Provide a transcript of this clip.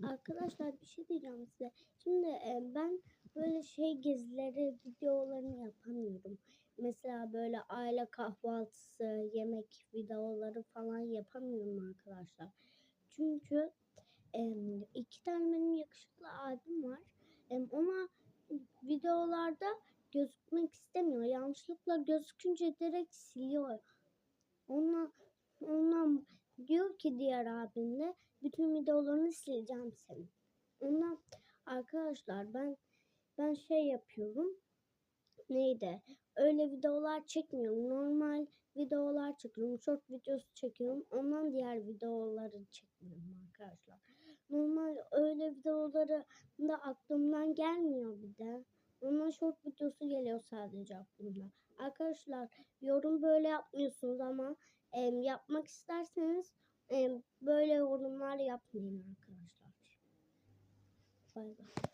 Arkadaşlar bir şey diyeceğim size. Şimdi ben böyle gezileri, videolarını yapamıyorum. Mesela böyle aile kahvaltısı, yemek videoları falan yapamıyorum arkadaşlar. Çünkü iki tane benim yakışıklı abim var. Ona videolarda gözükmek istemiyor. Yanlışlıkla gözükünce direkt siliyor. Ondan diyor ki diğer abim de bütün videolarını sileceğim senin. Ondan arkadaşlar ben yapıyorum. Neydi? Öyle videolar çekmiyorum. Normal videolar çekiyorum. Short videosu çekiyorum. Ondan diğer videoları çekmiyorum arkadaşlar. Normal öyle videoları da aklımdan gelmiyor bir de. Ondan short videosu geliyor sadece aklımda. Arkadaşlar yorum böyle yapmıyorsunuz ama yapmak isterseniz böyle yorumlar yapmayın arkadaşlar. Bay bay.